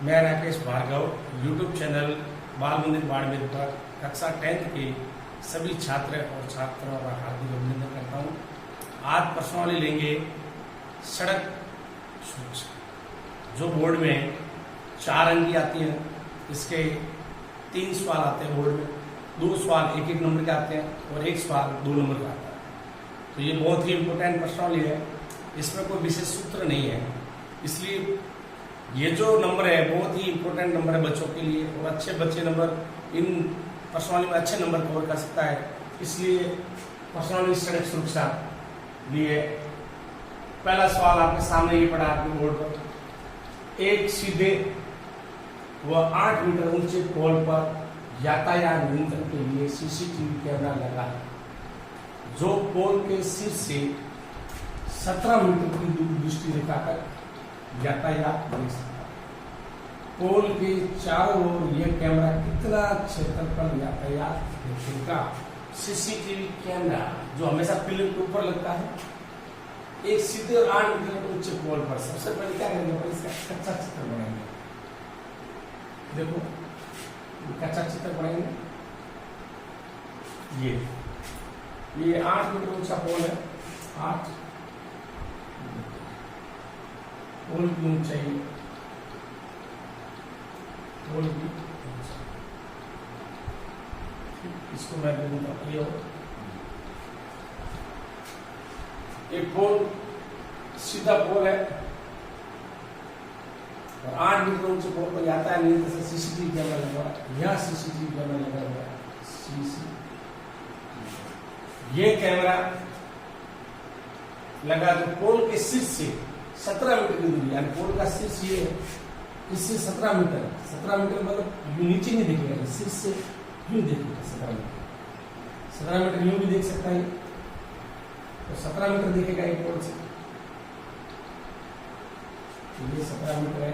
मैं Rakesh Bhargava YouTube channel बाल मंदिर बाड़मेर पर कक्षा 10th के सभी छात्र और छात्राओं का हार्दिक अभिनंदन करता हूँ। आज प्रश्नावली लेंगे सड़क सुरक्षा। जो बोर्ड में 4 अंक की आती है, इसके 3 सवाल आते हैं बोर्ड में, 2 सवाल 1-1 नंबर के आते हैं और 1 सवाल 2 नंबर का आता है। तो ये बहुत ही इम्पोर्टेंट प्रश्नावली है, इसमें कोई विशेष सूत्र नहीं है, इसलिए ये जो नंबर है बहुत ही इम्पोर्टेंट नंबर है बच्चों के लिए, और अच्छे बच्चे नंबर इन प्रश्नावली में अच्छे नंबर कवर कर सकता है। इसलिए प्रश्नावली सड़क सुरक्षा लिए पहला सवाल आपके सामने ये पड़ा आपके बोर्ड पर। एक सीधे व 8 मीटर ऊंचे पोल पर यातायात नियंत्रण के लिए सीसीटीवी कैमरा लगा है, जो पोल के सिर से 17 मीटर की दूर दृष्टि रेखा तक यातायात देख सकता है। पोल के चारों ओर यह कैमरा कितना क्षेत्रफल यातायात देखेगा? सीसीटीवी कैमरा जो हमेशा पिलर के ऊपर लगता है, एक सीधे और 8 मीटर ऊंचे पोल पर। सबसे पहले क्या करेंगे, पर इसका कच्चा चित्र बनाएंगे। देखो कच्चा चित्र बनाएंगे। ये 8 मीटर ऊंचा पोल है, 8 पोल की ऊंचाई, पोल की ऊंचाई, इसको मैं दूंगा ये। एक पोल सीधा पोल है और 8 मीटर ऊंचे पोल पर जाता है, नियंत्रण से सीसीटीवी कैमरा लगा है। यह सीसीटीवी कैमरा लगा हुआ है, ये कैमरा लगा जो पोल के सिर से 17 मीटर की दूरी, यानी पोल का शीर्ष ये है, इससे 17 मीटर मतलब यूं नीचे नहीं देखेगा, सिर से यूं देखेगा 17 मीटर। 17 मीटर यूं भी देख सकता है, तो 17 मीटर देखेगा एक पोल से। तो ये 17 मीटर है।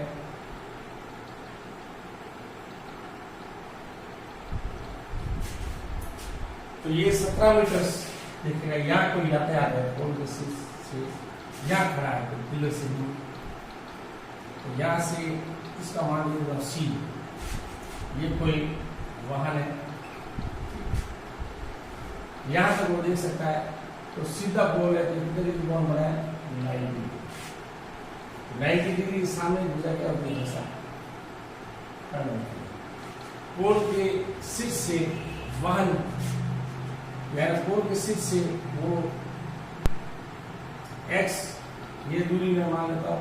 तो ये 17 मीटर देखेगा। यहाँ कोई यातायात है, पोल के सिर से यहाँ खड़ा है, तो पिलर से दूर, तो यहाँ से इसका मान लीजिए C, ये कोई वाहन है, यहाँ तक वो देख सकता है। तो सीधा पोल है, तो कितने डिग्री कोण बना है? 90 डिग्री सामने गुजर के और ऐसा पोल के सिर से वाहन, यानी पोल के सिर से वो x, ये दूरी में मान लेता हूं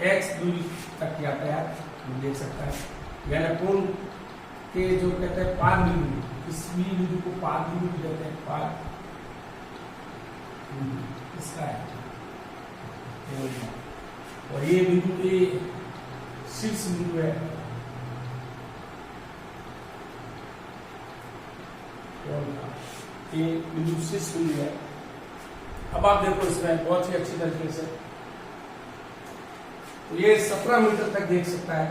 x दूरी तक यातायात देख सकता है। यानी पोल के जो कहते हैं पार बिंदु, इस बिंदु को पार बिंदु कहते हैं, पार इसका है। और ये बिंदु के शीर्ष बिंदु है, ये बिंदु शीर्ष बिंदु है। अब आप देखो इसमें बहुत ही अच्छी तरीके से, तो ये 17 मीटर तक देख सकता है।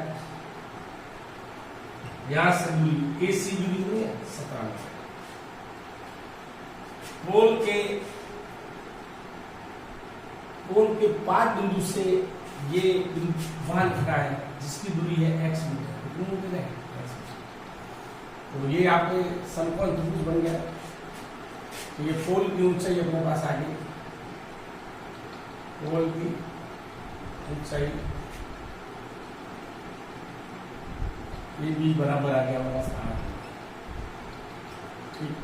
यहां से दूरी AC दूरी नहीं है, 17 मीटर। पोल के पार बिंदु से ये वाहन खड़ा है, जिसकी दूरी है x मीटर। कितनी मीटर है? x metre. तो ये आपके समकोण त्रिभुज बन गया। तो ये पोल की ऊंचाई अपने पास आ गई, पोल की ऊंचाई ये भी बराबर आ गया हमारे पास। ठीक,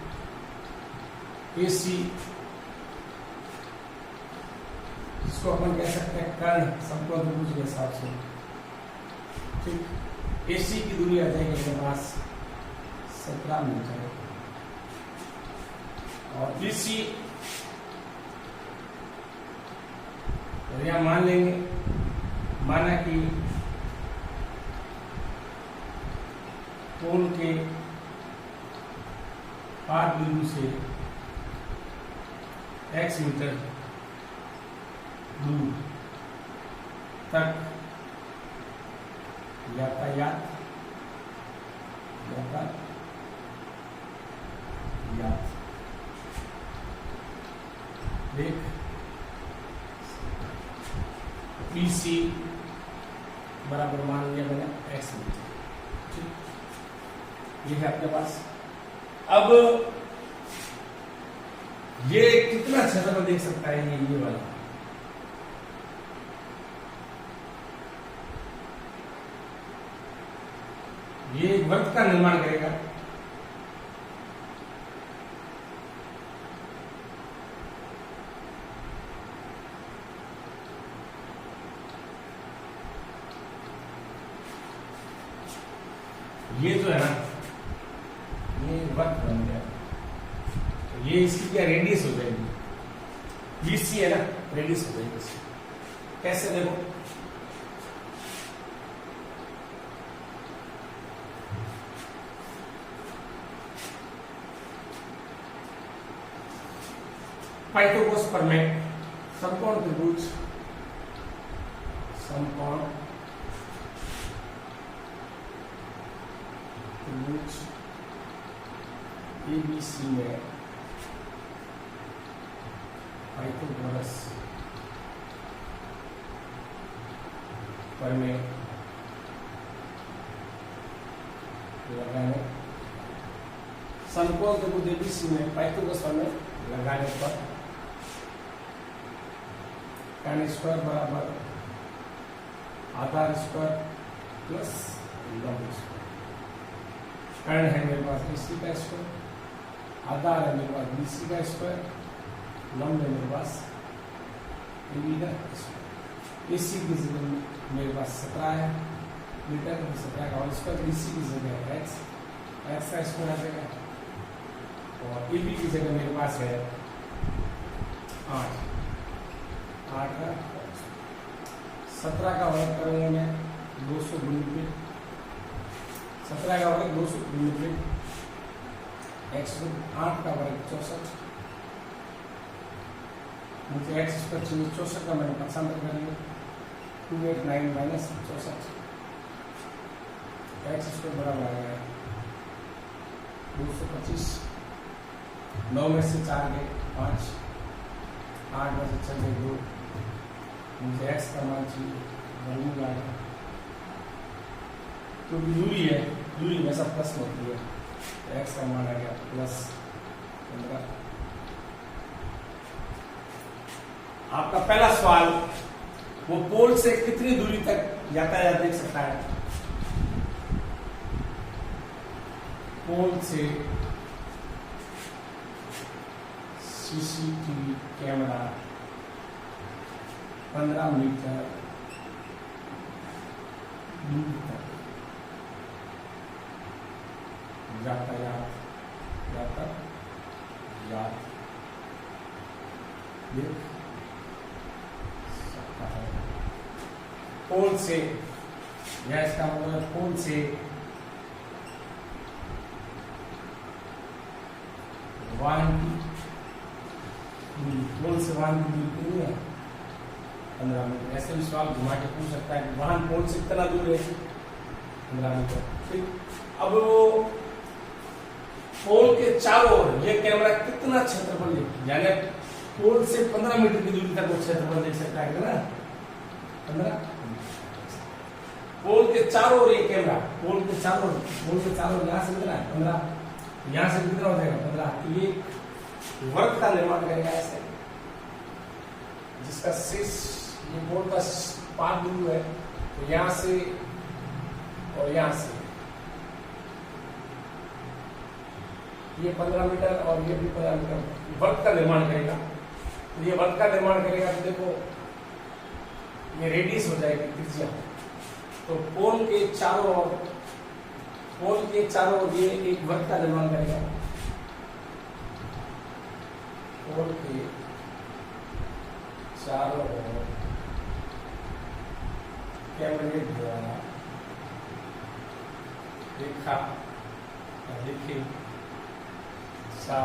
AC इसको अपन कह सकते हैं कर्ण समकोण त्रिभुज के हिसाब से। ठीक, AC की दूरी आ जाएगी अपने पास 17 मीटर, और BC तो यहां मान लेंगे, माना कि पोल के पार बिंदु से x मीटर दूर तक यातायात देख BC बराबर मान लिया मैंने x मीटर। ठीक, ये है आपके पास। अब ये कितना क्षेत्रफल देख सकता है, ये वाला ये एक वृत्त का निर्माण करेगा। ये जो है ना, ये वृत्त बन गया, तो ये इसकी क्या रेडियस हो जाएगी, बीसी है ना, रेडियस हो जाएगी इसकी। कैसे देखो, पाइथागोरस प्रमेय, समकोण त्रिभुज, समकोण त्रिभुज एबीसी में पाइथागोरस प्रमेय लगाने, समकोण त्रिभुज एबीसी में पाइथागोरस प्रमेय लगाने पर tan स्क्वायर बराबर आधार स्क्वायर प्लस लंब स्क्वायर। tan है मेरे पास AC का स्क्वायर, आधार है मेरे पास BC का स्क्वायर, लंब है मेरे पास AB का स्क्वायर। AC की जगह मेरे पास 17 है मीटर, 17 का होल स्क्वायर। BC की जगह x का स्क्वायर आ जाएगा, और AB की जगह मेरे पास है 8 का 17 का वर्ग करूंगा मैं 200 गुणित 17 का वर्ग 200 गुणित x, 8 का वर्ग 64, मुझे x स्क्वायर चाहिए 64 का, मैंने पक्षांतर कर लिया 289 माइनस 64, x स्क्वायर बराबर आ गया 225, 9 में से 4 गए 5, 8 में से 6 गए 2, मुझे x का मान चाहिए वर्गमूल आ गया, तो दूरी है, दूरी में सब प्लस होती है, तो x का मान आ गया प्लस 15। आपका पहला सवाल, वो पोल से कितनी दूरी तक यातायात देख सकता है? पोल से सीसीटीवी कैमरा 15 मीटर दूर तक यातायात देख सकता है। पोल से, या इसका मतलब पोल से वाहन की, पोल से वाहन की दूरी कितनी है? 15 मीटर। ऐसे भी सवाल घुमा के पूछ सकता है कि वाहन पोल से कितना दूर है? 15 मीटर। ठीक, अब वो पोल के चारों ओर ये कैमरा कितना क्षेत्रफल देख, यानी पोल से 15 मीटर की दूरी तक वो क्षेत्रफल देख सकता है ना, 15। पोल के चारों ओर ये कैमरा, पोल के चारों ओर यहाँ से कितना है? 15। यहाँ से कितना हो जाएगा? 15। ये वर्ग का निर्माण करेगा ऐसे, जिसका शीर्ष, ये पोल का पाद बिंदु है, तो यहाँ से और यहाँ से ये 15 मीटर और ये भी 15 मीटर वर्ग का निर्माण करेगा। तो ये वर्ग का निर्माण करेगा, तो देखो ये रेडियस हो जाएगी त्रिज्या। तो पोल के चारों ओर ये एक वर्ग का निर्माण करेगा। पोल के चारों ओर कैमरे द्वारा रेखा लिखी सा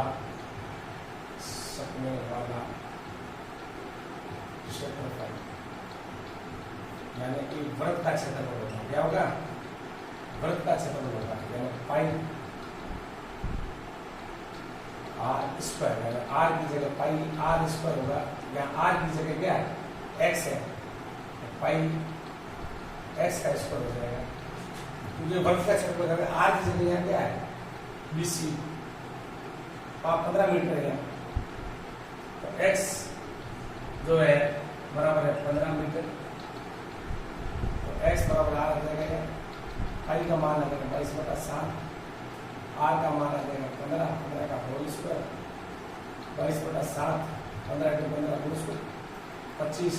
सकने वाला क्षेत्रफल, यानी कि वृत्त का क्षेत्रफल होगा। क्या होगा? वृत्त का क्षेत्रफल होगा, यानी पाई आर स्क्वायर, यानी आर की जगह पाई आर स्क्वायर होगा, या आर की जगह क्या है? एक्स है, पाई एक्स का स्क्वायर हो जाएगा, क्योंकि वर्ग का क्षेत्रफल आर की जगह यहाँ क्या है BC 15 मीटर है, तो x जो है बराबर है 15 मीटर, तो x बराबर आर आ जाएगा, आई का मान आ जाएगा 22/7, आर का मान आ जाएगा 15 का होल स्क्वायर 22/7, 15 के 15 225,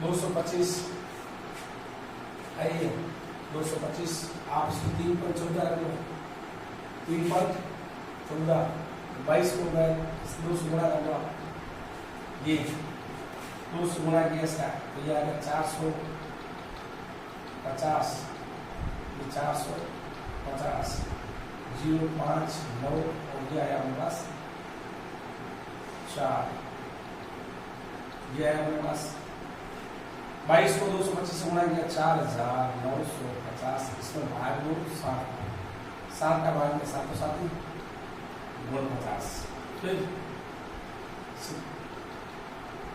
225 आइए 225, आप इसको 3.14 रख लो, 3.14, 22 को मैं 2 से गुणा कर लो, ये 2 से गुणा किया इसका तो ये आ गया 450, ये 450, 059 और ये आया हमारे पास 4, ये आया हमारे पास 22 को 225 से गुणा किया 4950, इसमें भाग दो 7 का भाग में 7 गुण 50, फिर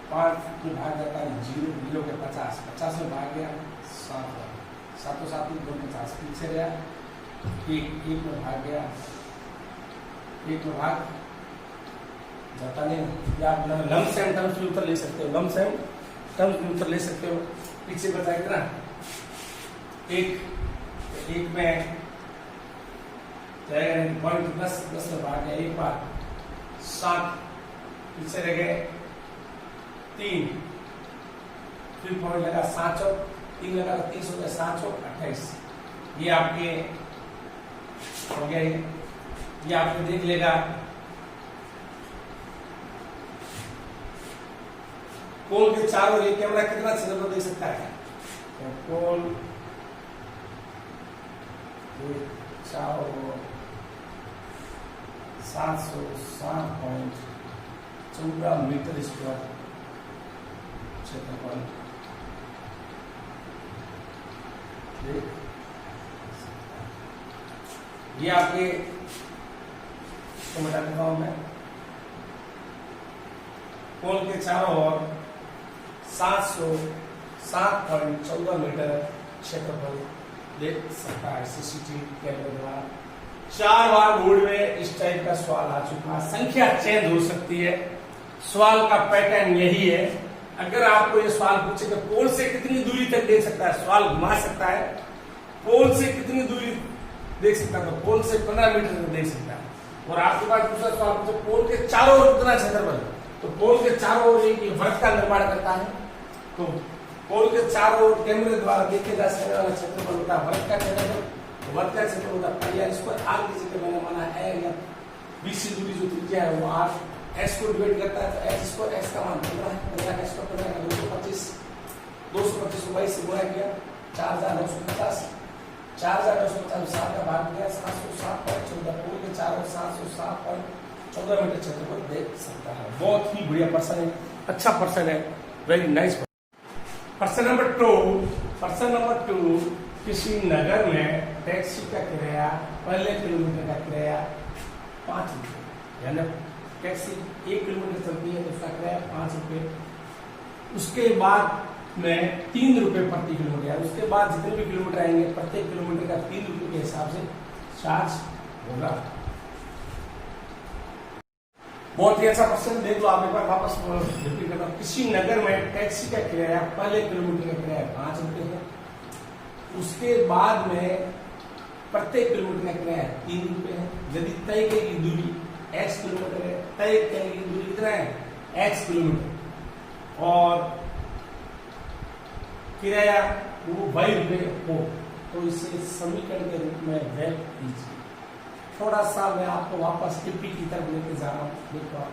5 में भाग जाता है 0 के 50 में भाग गया 7 गुण 50, पीछे गया 1 में भाग गया, 1 में भाग जाता नहीं, या आप लमसम टर्म्स में उत्तर ले सकते हो, लमसम टर्म्स में उत्तर ले सकते हो, पीछे बचा कितना 1 में जाएगा नहीं, पॉइंट 10 में भाग गया, 1 बार 7, पीछे रह गए 3, फिर पॉइंट लगा 7 चौक 3 लगा तो 30 हो गया, 7 चौक 28, ये आपके हो गया, ये आपने देख लेगा। कोल के चारों ओर कैमरा कितना क्षेत्रफल दे सकता है, तो कोल के चारों ओर 707.14 मीटर स्क्वायर क्षेत्रफल ये आपके बता देता हूं मैं, कोल के चारों ओर 707.14 मीटर क्षेत्रफल देख सकता है सीसीटीवी कैमरे द्वारा। 4 बार बोर्ड में इस टाइप का सवाल आ चुका है, संख्या चेंज हो सकती है, सवाल का पैटर्न यही है। अगर आपको ये सवाल पूछे कि पोल से कितनी दूरी तक देख सकता है, सवाल घुमा सकता है, पोल से कितनी दूरी देख सकता है, तो पोल से 15 मीटर तक देख सकता है। और आपके पास दूसरा सवाल पूछे पोल के चारों ओर कितना क्षेत्रफल, तो पोल के चारों ओर एक वृत्त का निर्माण करता है, तो पोल के चारों ओर कैमरे द्वारा देखे जा सकने वाला क्षेत्रफल होता है वृत्त का क्षेत्रफल, वृत्त का क्षेत्रफल होता है इसको आर की जगह मैंने माना है, या BC दूरी जो त्रिज्या है वो आर, एक्स को डिवाइड करता है तो एक्स स्क्वायर, एक्स का मान 15 है, 15 का स्क्वायर 15 का 225 को 22 से गुणा किया 4950, 4950 7 का भाग गया 707.14, पोल के चारों 707.14 मीटर क्षेत्रफल देख सकता है। बहुत ही बढ़िया पर्सन है, अच्छा पर्सन है, वेरी नाइस। पर्सन नंबर 2, किसी नगर में टैक्सी का किराया पहले किलोमीटर का किराया 5 रुपये, यानी टैक्सी 1 किलोमीटर चलती है तो उसका किराया 5 रुपये, उसके बाद में 3 रुपये प्रति किलोमीटर, उसके बाद जितने भी किलोमीटर आएंगे प्रत्येक किलोमीटर का 3 रुपये के हिसाब से चार्ज होगा। बहुत ही अच्छा क्वेश्चन, देख लो आप एक बार वापस रिपीट करता हूँ। किसी नगर में टैक्सी का किराया पहले किलोमीटर का किराया 5 रुपये है, उसके बाद में प्रत्येक किलोमीटर का किराया 3 रुपये है। यदि तय की दूरी x किलोमीटर है, तय की दूरी कितना है x किलोमीटर, और किराया वो 22 रुपये हो, तो इसे समीकरण के रूप में व्यक्त कीजिए। थोड़ा सा मैं आपको वापस टिप्पी की तरफ लेके जा रहा हूं, देखो आप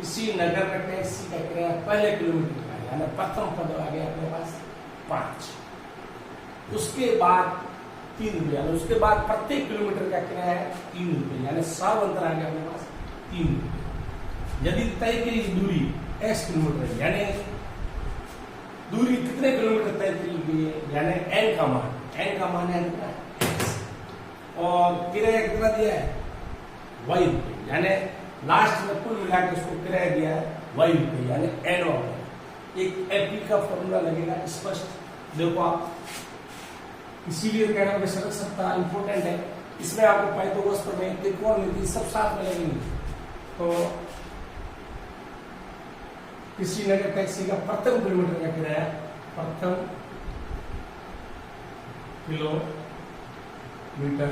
इसी नगर में टैक्सी का किराया पहले किलोमीटर का, यानी प्रथम पद आ गया अपने पास 5, उसके बाद 3 रुपये, यानी उसके बाद प्रत्येक किलोमीटर का किराया 3 रुपये, यानी सब अंतर आ गया अपने पास 3 रुपये। यदि तय की दूरी x किलोमीटर है, यानी दूरी कितने किलोमीटर तय की गई है, यानी n का मान है कितना, और किराया कितना दिया है 22 रुपये, यानी लास्ट में कुल मिला के उसको किराया दिया है 22 रुपये, यानी n हो गया। एक एपी का फॉर्मूला लगेगा स्पष्ट, देखो आप, इसीलिए कहना मुझे सड़क सकता इंपोर्टेंट है। इसमें आपको पाइथागोरस प्रमेय, त्रिकोणमिति सब साथ में लगेंगे। तो किसी नगर टैक्सी का प्रथम किलोमीटर का किराया, प्रथम किलोमीटर,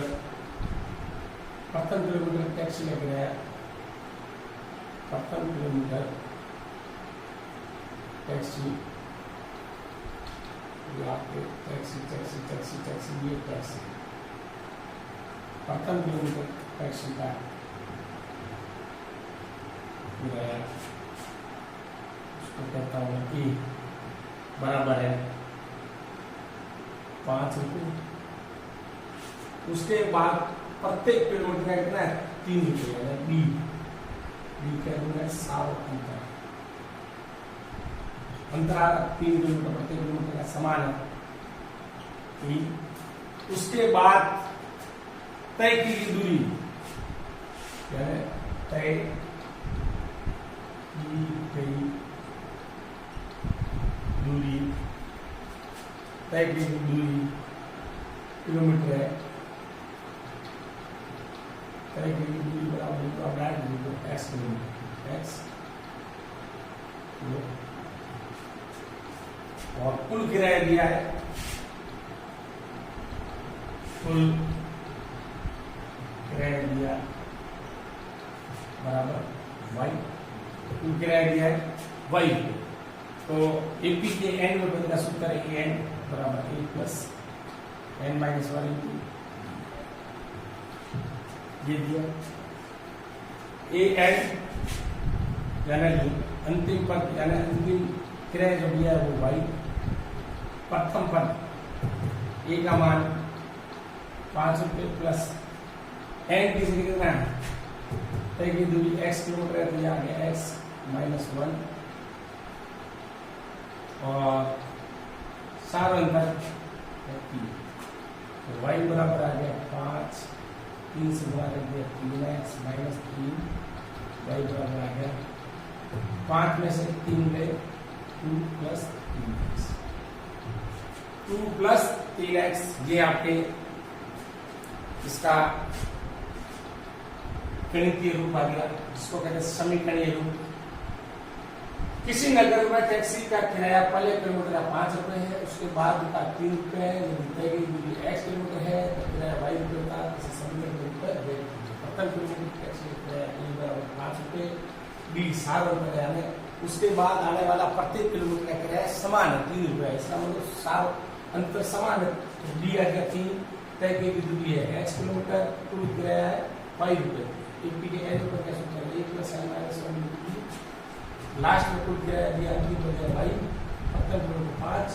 प्रथम किलोमीटर टैक्सी का किराया, प्रथम किलोमीटर टैक्सी, ये आपके टैक्सी टैक्सी टैक्सी टैक्सी, ये टैक्सी, प्रथम किलोमीटर टैक्सी का किराया, उसको कहता हूँ कि बराबर है 5 रुपये। उसके बाद प्रत्येक किलोमीटर का कितना है 3 रुपये, यानी डी क्या दूंगा 7 अंतर, अंतराल 3 किलोमीटर प्रत्येक किलोमीटर का समान है। उसके बाद तय की दूरी, यानी तय की गई दूरी, तय की गई दूरी किलोमीटर है, तय की गई दूरी बराबर एक्स किलोमीटर, एक्स और कुल किराया दिया है, कुल किराया दिया बराबर वाई, कुल किराया दिया है वाई। तो एपी के एन में बदला सूत्र है एन बराबर ए प्लस एन माइनस 1 इंटू ये दिया ए एन, यानी अंतिम पद, यानी अंतिम किराया जो दिया है वो वाई, प्रथम पद ए का मान 5 रुपये प्लस एन की जगह कितना है, तय की दूरी x किलोमीटर है, तो यहाँ गया x माइनस 1 और सार अंतर 3, तो y बराबर आ गया 5, 3 से गुणा कर दिया 3x माइनस 3, y बराबर आ गया 5 में से 3 गए 2 प्लस 3x, 2 प्लस 3x, ये आपके इसका गणितीय रूप आ गया, जिसको कहते हैं समीकरणीय रूप। किसी नगर में टैक्सी का किराया पहले किलोमीटर का 5 रुपए है, उसके बाद का 3 रुपए है, x किलोमीटर है तो किराया y रुपये का, इसे समीकरण के रूप में प्रथम किलोमीटर टैक्सी का किराया 5 रुपये, b 7 रुपये, यानी उसके बाद आने वाला प्रत्येक किलोमीटर का किराया समान है 3 रुपये, इसका मतलब 7 अंतर समान है, तो डी आ गया 3, तय की दूरी है x किलोमीटर, कुल किराया है 5 रुपये, एपी के एन पर कैसे करें 1 प्लस एन माइनस 1, लास्ट में कुल किराया दिया अंतिम हो गया y, प्रथम किलोमीटर 5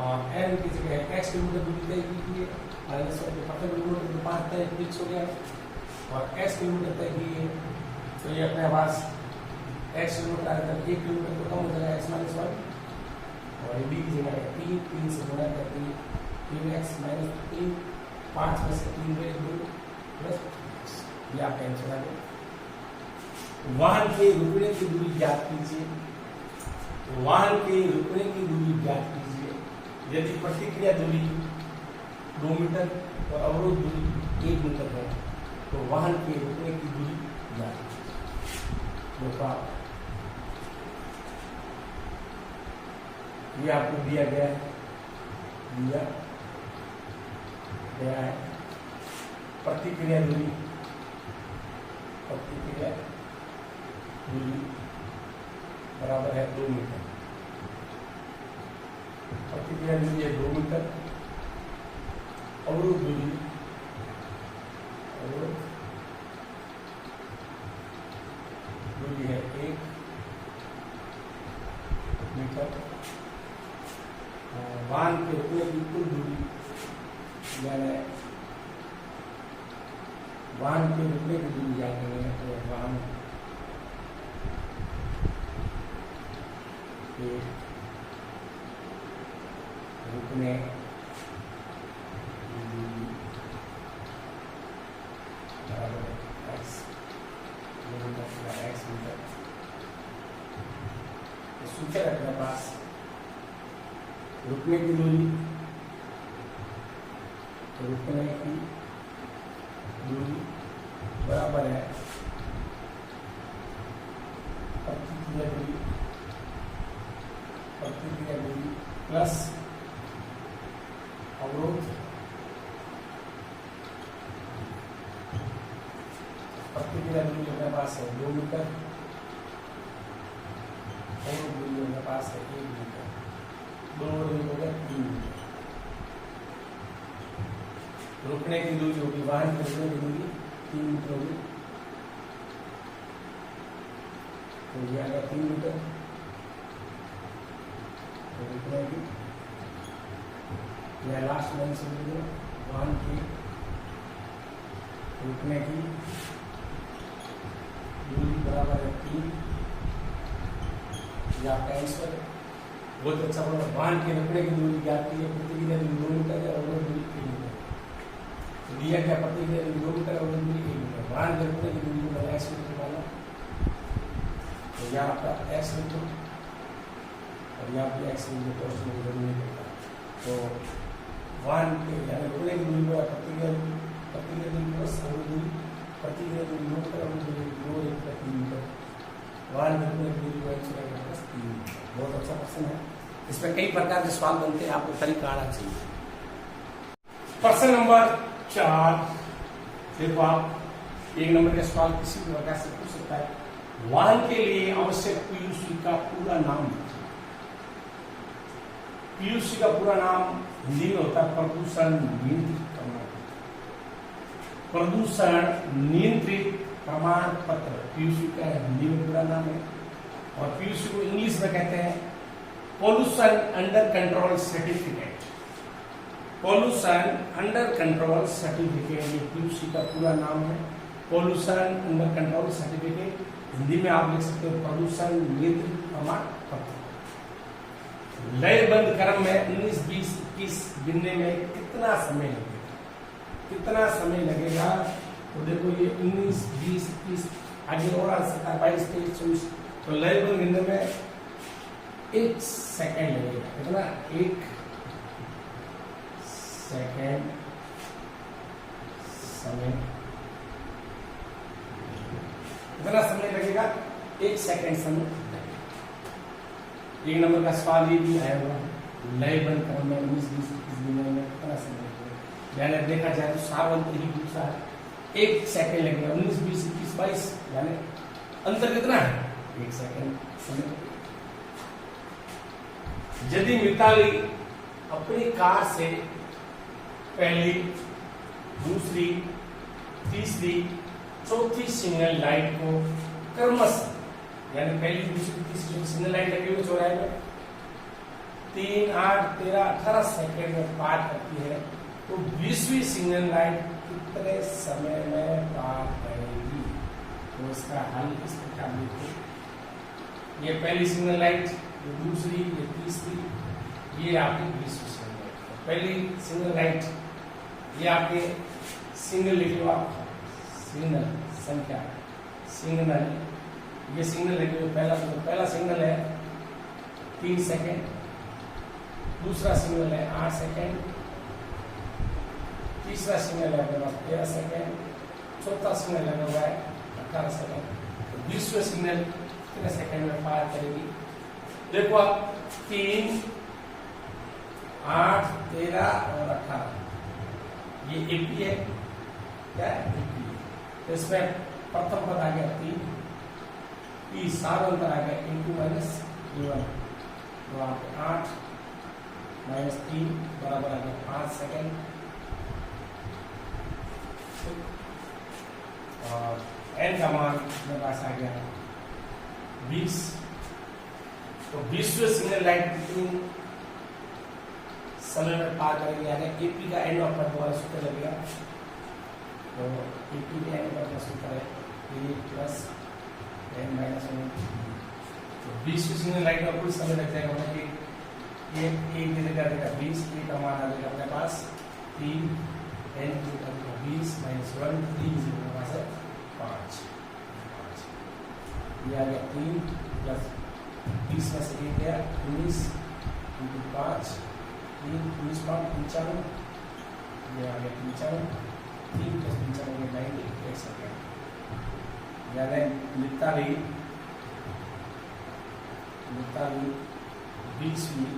और एन की जगह x किलोमीटर दूरी तय की है, माइनस 1 प्रथम किलोमीटर 5 तय फिक्स हो गया और x किलोमीटर तय की है, तो ये अपने पास x किलोमीटर आएगा 1 किलोमीटर तो कम हो जाएगा x माइनस 1 और b की जगह 3 से गुणा करके 3x माइनस 3, 5 में से 3 गए 2 प्लस, ये आपका आंसर आ गया। वाहन के रुकने की दूरी ज्ञात कीजिए, वाहन के रुकने की दूरी ज्ञात कीजिए, यदि प्रतिक्रिया दूरी 2 मीटर और अवरोध दूरी 1 मीटर है तो वाहन के रुकने की दूरी ज्ञात कीजिए। ये आपको दिया गया है प्रतिक्रिया दूरी बराबर है 2 मीटर, प्रतिक्रिया दूरी है 2 मीटर, अवरोध दूरी है 1 मीटर, वाहन के रुकने की कुल दूरी, यानी वाहन के रुकने की दूरी याद करेंगे तो वाहन के रुकने की दूरी बराबर x मीटर, सूत्र अपने पास रुकने की दूरी, तो रुकने की दूरी बराबर है प्रतिक्रिया दूरी प्लस अवरोध। प्रतिक्रिया दूरी अपने पास है 2 मीटर, अवरोध दूरी अपने पास है 1 मीटर, 2 हो गया 3 मीटर। रुकने की दूरी होगी, वाहन की रुकने की दूरी 3 मीटर होगी, तो ये आ गया 3 मीटर। तो रुकने की यह लास्ट लाइन से वाहन की रुकने की दूरी बराबर है 3, या आपका आंसर बहुत अच्छा बना। वाहन के रुकने की दूरी क्या आती है, प्रतिक्रिया दूरी 2 मीटर है और दूरी 1 मीटर दिया गया। प्रतिक्रिया दूरी 2 मीटर और दूरी 1 मीटर। वाहन के रुकने की दूरी को मैंने x मीटर माना, तो यह आपका x मीटर और यहाँ पे x मीटर तो उसमें जरूर नहीं पड़ता। तो वाहन के यानी रुकने की दूरी को प्रतिक्रिया दूरी प्लस अवरोध दूरी, प्रतिक्रिया दूरी 2 मीटर और दूरी 2 3 मीटर। वाहन के रुकने की दूरी को x मीटर प्लस 3 मीटर। बहुत अच्छा क्वेश्चन है, इसमें कई प्रकार के सवाल बनते हैं, आपको तरीका आना चाहिए। प्रश्न नंबर 4, देखो आप 1 नंबर का सवाल किसी भी प्रकार से पूछ सकता है। वाहन के लिए आवश्यक पीयूसी का पूरा नाम। पीयूसी का पूरा नाम हिंदी में होता है प्रदूषण नियंत्रित प्रमाण, प्रदूषण नियंत्रित प्रमाण पत्र। पीयूसी का हिंदी में पूरा नाम है, और पीयूसी को इंग्लिश में कहते हैं pollution under control certificate. Pollution under control certificate, ये पीयूसी का पूरा नाम है, pollution under control certificate. Hindi में आप लिख सकते हो प्रदूषण नियंत्रित प्रमाण पत्र। लयबद्ध क्रम में 19, 20, 21 गिनने में कितना समय लगेगा? कितना समय लगेगा? तो देखो ये 19, 20, 21 आगे और आ सकता है 22, 23, 24। तो लयबद्ध गिनने में 1 सेकेंड लगेगा। कितना? 1 सेकेंड समय। कितना समय लगेगा? 1 सेकेंड समय। 1 नंबर का सवाल ये भी आया हुआ है, लयबद्ध क्रम में 19, 20, 21 गिनने में कितना समय लगेगा? यानी देखा जाए तो सावंत ही पूछा है, 1 सेकेंड लगेगा। 19, 20, 21, 22 यानी अंतर कितना है? 1 सेकेंड समय। यदि मिताली अपनी कार से पहली, दूसरी, तीसरी, चौथी सिग्नल लाइट को क्रमशः, यानी पहली, दूसरी, तीसरी सिग्नल लाइट लगी हुई चौराहे में 3, 8, 13, 18 सेकेंड में पार करती है, तो 20वीं सिग्नल लाइट कितने समय में पार करेगी? तो इसका हल इस प्रकार लिखो। ये पहली सिग्नल लाइट, ये दूसरी, ये तीसरी, ये आपकी 20वीं सिग्नल लाइट। पहली सिग्नल लाइट ये आपके सिग्नल लिख लो आप, सिग्नल संख्या, सिग्नल, ये सिग्नल लिख लो। पहला सिग्नल है 3 सेकेंड, दूसरा सिग्नल है 8 सेकेंड, तीसरा सिग्नल है 13 सेकेंड, चौथा सिग्नल लगा हुआ है 18 सेकेंड। 20वें सिग्नल कितने सेकेंड में पार करेगी? देखो आप 3, 8, 13 और 18, ये एपी है, क्या है? एपी। तो इसमें प्रथम पद आ गया 3, ई सारांतर आ गया इनटू माइनस 1, तो आप 8 माइनस 3 बराबर आ गया 5 सेकेंड। और एन का मान मेरे पास आ गया 20। तो 20वें सिग्नल लाइट कितनी समय में पार करेंगे? यानी एपी का एंड ऑफ दोबारा सूत्र लगेगा, तो एपी का एंड ऑफ सूत्र है ए प्लस एन माइनस 1। तो 20वीं सिग्नल लाइट में कुछ समय लग जाएगा, मतलब ये एक देगा 20, ए का मान आ जाएगा अपने पास 3, एन 20 माइनस 1, 3 मेरे पास है 5। ये आ गया 3 प्लस 20 में से 1 गया 19 इंटू 5 95, ये आ गया 95, 3 + 95 98 सेकेंड। यानी मिताली 20वीं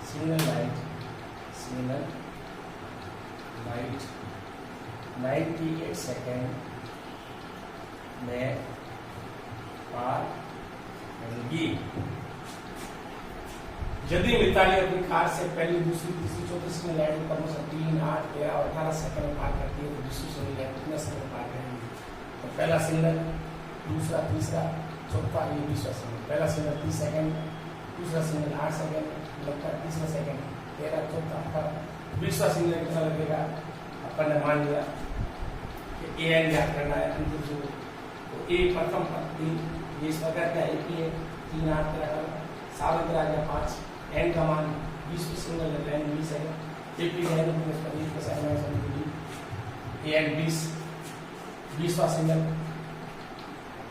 सिंगल लाइट 98 सेकेंड में पार करेगी। यदि मिताली अपनी कार से पहली, दूसरी, तीसरी, चौथी सिंगल लाइट को क्रमशः 3, 8, 13 और 18 सेकंड में पार करती है तो दूसरी सिंगल लाइट कितने समय में पार करेगी? तो पहला सिंगल, दूसरा, तीसरा, चौथा, ये 20वां सिंगल। पहला सिंगल 30 सेकंड, दूसरा सिंगल 8 सेकंड, तीसरा सेकंड 13, चौथा 18, 20वां सिंगल कितना लगेगा? अपन ने मान लिया कि an याद करना है, तो a प्रथम पंक्ति, ये इस प्रकार का एक ही है, 3, 8, 13, 7 आ गया 5, n का मान 20 सिंगल है, n 20 है, ap है तो इसका 20 का साइन है, an 20वां सिंगल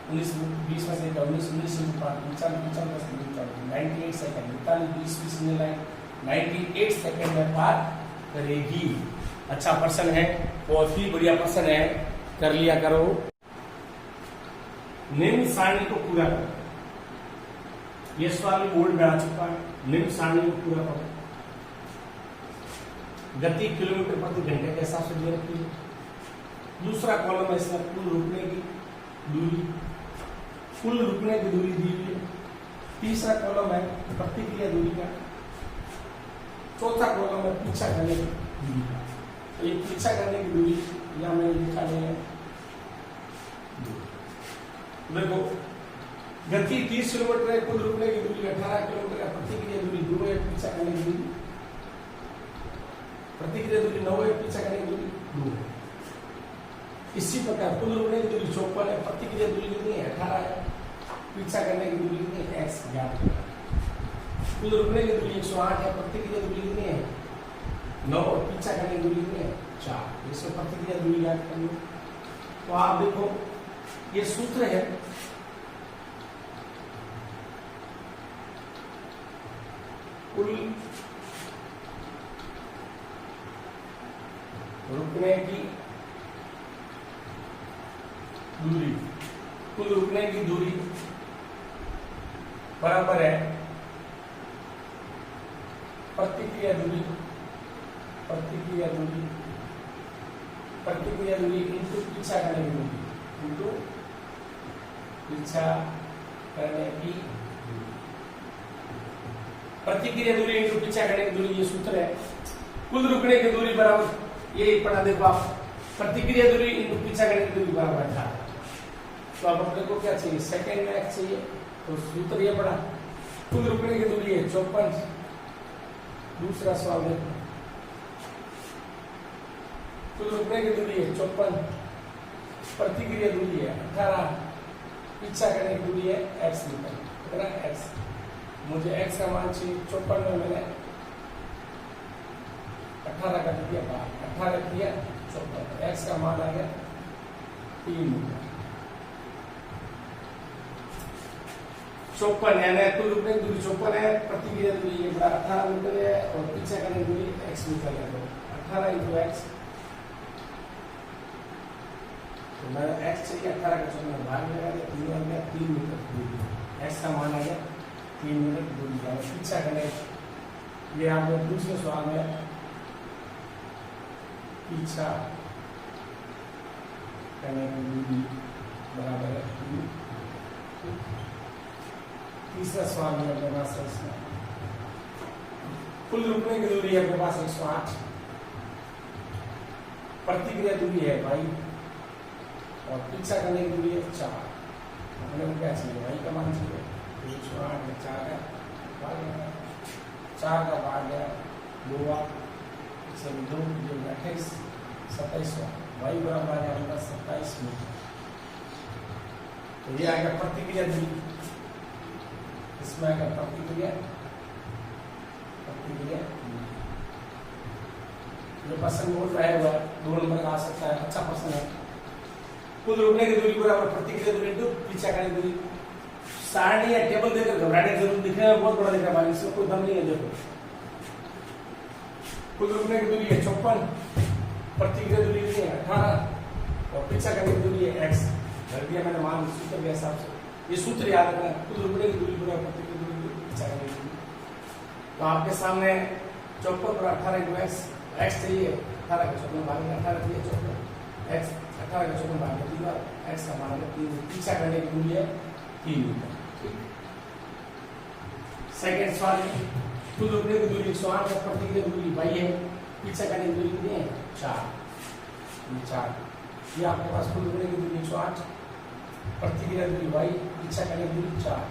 19, 20 में से 19 98 सेकंड, 20वीं सिंगल लाइन 98 सेकंड में पार करेगी। अच्छा प्रश्न है, बहुत ही बढ़िया प्रश्न है, कर लिया करो। निम्न सारणी को पूरा करो। ये सवाल बोर्ड में आ चुका है। निम्न सारणी को पूरा करो। गति किलोमीटर प्रति घंटे के हिसाब से दे रखी है। दूसरा कॉलम है इसमें कुल रुकने की दूरी, कुल रुकने की दूरी दी हुई है। तीसरा कॉलम है प्रतिक्रिया दूरी का। चौथा कॉलम है पीछा करने की दूरी का। तो ये पीछा करने की दूरी यहां मैंने लिखा है, देखो गति 30 किलोमीटर है, कुल रुकने की दूरी 18 किलोमीटर है, प्रतिक्रिया दूरी 2 है, पीछा करने की दूरी, प्रतिक्रिया दूरी 9 है, पीछा करने की दूरी 2 है। इसी प्रकार कुल रुकने की दूरी 54 है, प्रतिक्रिया दूरी कितनी है? 18 है, पीछा करने की दूरी कितनी है? x ज्ञात है। कुल रुकने की दूरी 108 है, प्रतिक्रिया दूरी कितनी है? 9, और पीछा करने की दूरी कितनी है? 4। इसमें प्रतिक्रिया दूरी ज्ञात करनी। तो आप देखो ये सूत्र है, कुल रुकने की दूरी, कुल रुकने की दूरी बराबर है प्रतिक्रिया दूरी, प्रतिक्रिया दूरी, प्रतिक्रिया दूरी इनटू पीछा करने की दूरी, इनटू पीछा करने की प्रतिक्रिया दूरी इनटू पीछा करने की दूरी, ये सूत्र है। कुल रुकने की दूरी बराबर, ये पढ़ा देखो आप, प्रतिक्रिया दूरी इनटू पीछा करने की दूरी बराबर था। तो अब अपने को क्या चाहिए? सेकंड में x चाहिए, तो सूत्र ये पड़ा, कुल रुकने की दूरी है 54। दूसरा सवाल देखो, कुल रुकने की दूरी है 54, प्रतिक्रिया दूरी है 18, पीछा करने की दूरी है x निकल, कितना x? मुझे x का मान चाहिए, 54 में मैंने 18 का दिया, 18 दिया 54, x का मान आ गया 3 मीटर। 54 यानी कुल रुकने की दूरी 54 है, प्रतिक्रिया दूरी ये बड़ा 18 मीटर है, और पीछा करने की दूरी x मीटर है। तो 18 × x, तो मैंने x चाहिए 18 का 54 भाग लगा दिया, 3 आ गया 3 मीटर दूरी, x का मान आ गया 3 मीटर दूरी का। पीछा करने, ये आपने दूसरे सवाल में पीछा करने की दूरी बराबर है 3। तीसरा सवाल है अपने पास है इसमें, कुल रुकने की दूरी है अपने पास 108, प्रतिक्रिया दूरी है भाई, और पीछा करने की दूरी है 4। अपने को क्या चाहिए? भाई का मान चाहिए, 108 में 4 है, 4 का भाग गया 2, 2 28, 27, भाई बराबर आ गया 27 मीटर। तो ये आएगा प्रतिक्रिया दूरी, इसमें आएगा प्रतिक्रिया, प्रतिक्रिया जो प्रश्न बोल रहा है वह 2 नंबर का आ सकता है, अच्छा प्रश्न है। कुल रुकने की दूरी बराबर प्रतिक्रिया दूरी इनटू पीछा करने की दूरी। सारणी या टेबल देकर घबराने की जरूरत, दिखने में बहुत बड़ा दिख रहा है, इसमें कोई दम नहीं है। देखो कुल रुकने की दूरी है 54, प्रतिक्रिया दूरी कितनी है 18, और पीछा करने की दूरी है x। भर दिया मैंने मान सूत्र के हिसाब से, ये सूत्र याद रखना, कुल रुकने की दूरी पूरा प्रतिक्रिया दूरी पीछा करने की दूरी। तो आपके सामने 54 पर 18 × x चाहिए, 18 का 54 भाग 18 चाहिए 54, x 18 का 54 भाग 3, x का मान है 3, पीछा करने की दूरी है 3 मीटर। सेकेंड सवाल है, कुल रुकने की दूरी 108 है, प्रतिक्रिया दूरी y है, पीछा करने की दूरी कितनी है 4। ये आपके पास कुल रुकने की दूरी 108, प्रतिक्रिया दूरी y, पीछा करने की दूरी 4।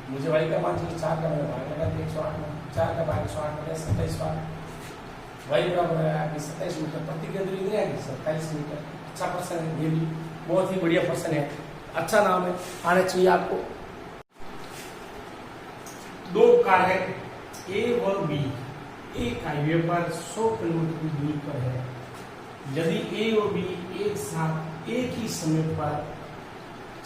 मुझे y का मान चाहिए 4 का, मैंने भाग लगा दिया 108 में, 4 का भाग 108 में 27 बार, y बराबर है आपकी 27 मीटर, प्रतिक्रिया दूरी कितनी आएगी 27 मीटर। अच्छा प्रश्न है, ये भी बहुत ही बढ़िया प्रश्न है, अच्छा नाम है, आना चाहिए आपको। दो कार है A और B एक हाईवे पर 100 किलोमीटर की दूरी पर है। यदि A और B एक साथ एक ही समय पर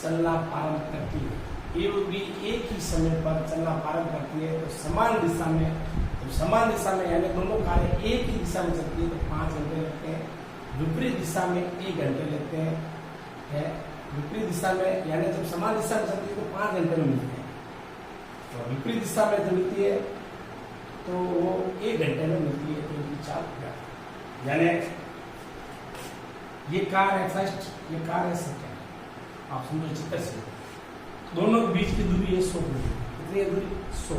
चलना प्रारंभ करती है, A और B एक ही समय पर चलना प्रारंभ करती है, तो समान दिशा में यानी दोनों कारें एक ही दिशा में चलती है तो 5 घंटे लगते हैं, विपरीत दिशा में 1 घंटे लगते हैं। विपरीत दिशा में यानी जब समान दिशा में चलती है तो 5 घंटे में मिलते हैं, तो विपरीत दिशा में जब मिलती है तो वो 1 घंटे में मिलती है। तो इनकी चाल क्या, यानी ये कार है फर्स्ट, ये कार है सेकेंड, आप समझो चित्र से, दोनों के बीच की दूरी है 100 किलोमीटर। कितनी दूरी 100।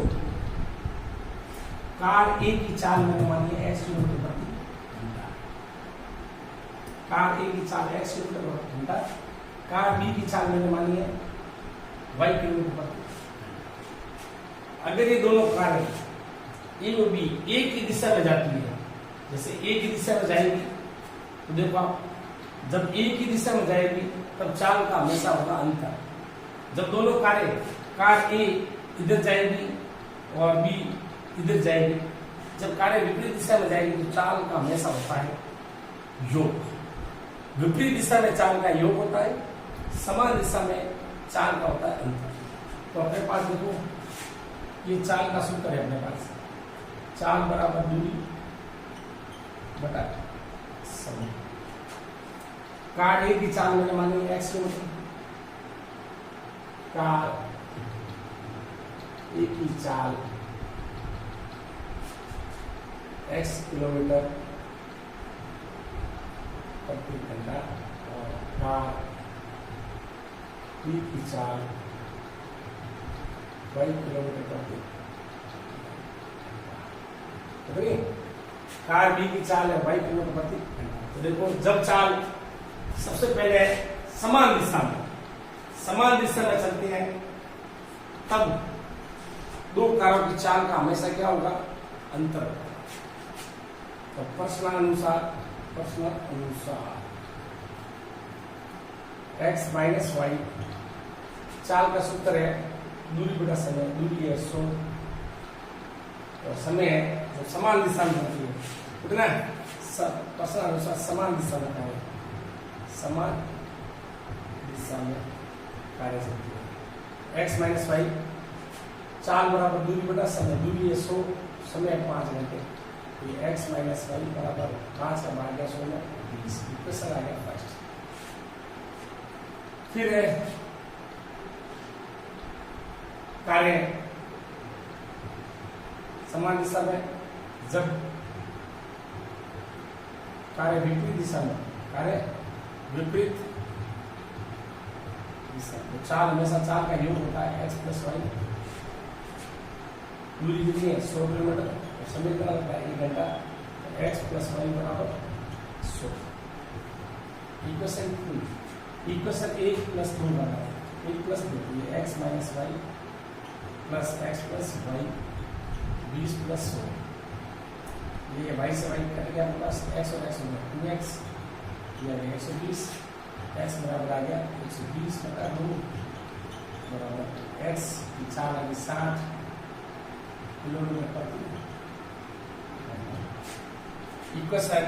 कार A की चाल मैंने मानी है x किलोमीटर प्रति घंटा, कार A की चाल x किलोमीटर प्रति घंटा, कार B की चाल मैंने मानी है y किलोमीटर प्रति। अगर ये दोनों कारें A और B एक ही दिशा में जाती है, जैसे एक ही दिशा में जाएगी तो देखो आप, जब एक ही दिशा में जाएगी तब चाल का हमेशा होगा अंतर। जब दोनों कारें, कार A इधर जाएगी और B इधर जाएगी, जब कारें विपरीत दिशा में जाएगी तो चाल का हमेशा होता है योग। विपरीत दिशा में चाल का योग होता है, समान दिशा में चाल का होता है अंतर। तो अपने पास देखो ये चाल का सूत्र है अपने पास, चाल बराबर दूरी बटा समय। कार A की चाल मैंने मानी है x किलोमीटर, कार A की चाल x किलोमीटर प्रति घंटा, और कार B की चाल y किलोमीटर प्रति। कार B की चाल है y किलोमीटर प्रति घंटा। तो देखो जब चाल सबसे पहले समान दिशा में चलती है तब दो कारों की चाल का हमेशा क्या होगा अंतर। तो प्रश्नानुसार x माइनस वाई, चाल का सूत्र है दूरी बटा समय, दूरी है 100 और समय है जब समान दिशा में चलती है कितना प्रश्नानुसार समान दिशा में कार्य, समान दिशा में कार्य चलती है। x माइनस वाई, चाल बराबर दूरी बटा समय, दूरी है 100, समय है 5 घंटे, तो ये x माइनस वाई बराबर 5 का भाग 100 में 20। क्वेश्चन आ गया फर्स्ट। फिर है कार्य समान दिशा में, जब कार्य विपरीत दिशा में, कार्य विपरीत दिशा, तो चाल हमेशा चाल का योग होता है x प्लस वाई। दूरी कितनी है 100 किलोमीटर, तो समय कितना लगता है 1 घंटा, तो x प्लस वाई बराबर 100। इक्वेशन 1 प्लस 2 बराबर 1 प्लस 2, ये x minus Y plus x plus Y 20 plus 100, ये y से y कट गया प्लस x और x हो गया 2x, यानी 120, x बराबर आ गया 120 बटा 2 बराबर x की चाल आ गई 60 किलोमीटर प्रति। इक्वेशन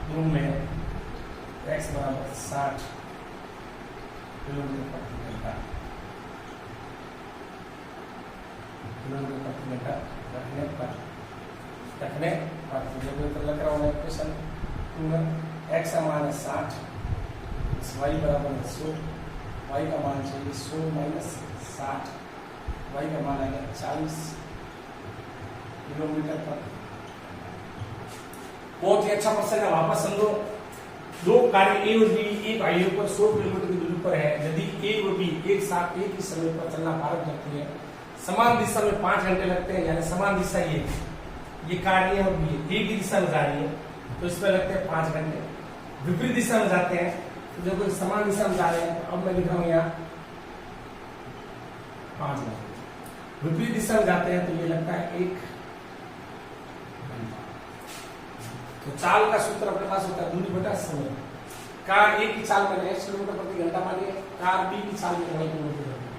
दो में x बराबर 60 किलोमीटर प्रति घंटा, किलोमीटर रखने पर तो लग रहा है क्वेश्चन एक्स का मान है 60, वाई बराबर है 100, वाई का मान चाहिए 100 माइनस 60, वाई का मान आएगा 40 किलोमीटर पर। बहुत ही अच्छा क्वेश्चन है। वापस समझो, दो कार्य ए और बी एक हाईवे पर 100 किलोमीटर की दूरी पर है। यदि ए और बी एक साथ एक ही समय पर चलना प्रारंभ करती है, समान दिशा में 5 घंटे लगते हैं, यानी समान दिशा ये कार्य और बी एक ही दिशा में जा रही है तो इसमें लगते हैं 5 घंटे। विपरीत दिशा में जाते हैं तो जब कोई समान दिशा में जा रहे हैं, अब मैं लिख रहा हूँ यहाँ 5 घंटे। विपरीत दिशा में जाते हैं तो ये लगता है 1 घंटा। तो चाल का सूत्र अपने पास होता है दूरी बटा समय। कार ए की चाल में x किलोमीटर प्रति घंटा मानिए, कार बी की चाल में किलोमीटर प्रति घंटा।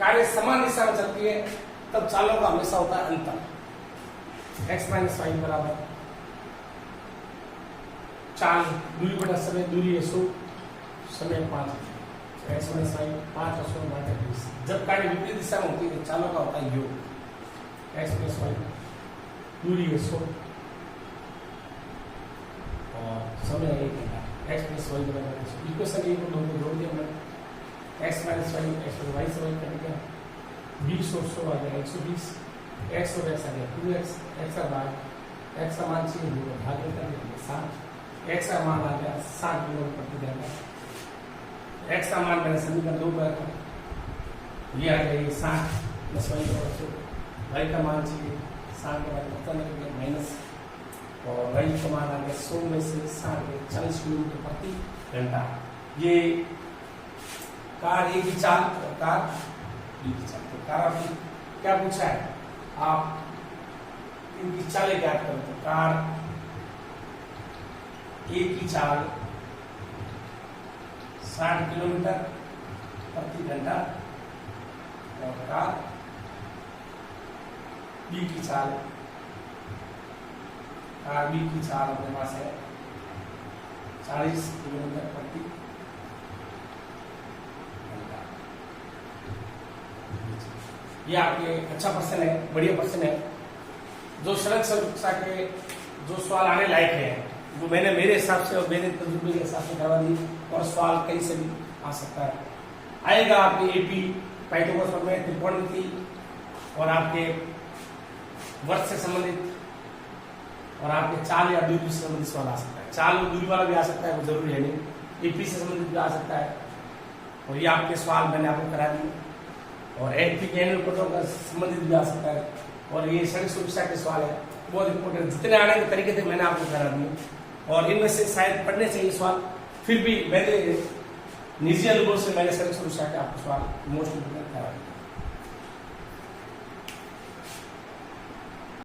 कार्य समान दिशा में चलती है तब चालों का हमेशा होता है अंतर। x माइनस वाई बराबर चाल दूरी बटा समय, दूरी है 100, समय 5, x माइनस वाई 5 और 100 बटा 20। जब कार्य विपरीत दिशा में होती है तो चालों का होता है योग, x प्लस वाई, दूरी है 100 और समय 1 घंटा, x प्लस वाई बराबर इक्वेशन एक को दोनों जोड़ दिया हमने, x माइनस वाई x और वाई से वाई कट गया, 20 और 100 आ गया 120, x और x आ गया 2x, x का मान x का मान चाहिए दो भाग में कर देंगे 7, x का मान आ गया 60 किलोमीटर प्रति घंटा। x का मान मैंने समीकरण 2 पर रखा, ये आ गया ये 60 प्लस वाई बराबर 100, y का मान चाहिए 60 के बाद पता नहीं माइनस, और y का मान आ गया 100 में से 60 40 किलोमीटर प्रति घंटा। ये कार ए की चाल और कार बी की चाल। तो कार आपने क्या पूछा है, आप इनकी चालें ज्ञात करो। तो कार ए की चाल 60 किलोमीटर प्रति घंटा और कार बी की चाल अपने पास है 40 किलोमीटर प्रति घंटा। ये आपके अच्छा प्रश्न है, बढ़िया प्रश्न है, जो सड़क सुरक्षा के जो सवाल आने लायक है, वो मैंने मेरे हिसाब से और मेरे तजुर्बे के हिसाब से करवा दी, और सवाल कहीं से भी आ सकता है। आएगा आपके एपी पाइथागोरस प्रमेय, त्रिकोणमिति और आपके वर्ष से संबंधित और आपके चाल या दूरी से संबंधित सवाल आ सकता है। चाल और दूरी वाला भी आ सकता है, वो जरूरी है नहीं, एपी से संबंधित भी आ सकता है। और ये आपके सवाल मैंने आपको करा दिए, और एपी के एनुअल रिपोर्टों का संबंधित भी आ सकता है, और ये सड़क सुरक्षा के सवाल है, बहुत इंपॉर्टेंट। जितने आने के तरीके थे मैंने आपको करा दिए, और इनमें से शायद पढ़ने चाहिए सवाल, फिर भी मेरे निजी अनुभव से मैंने सड़क सुरक्षा के आपको सवाल मोस्ट इंपोर्टेंट करा दिए।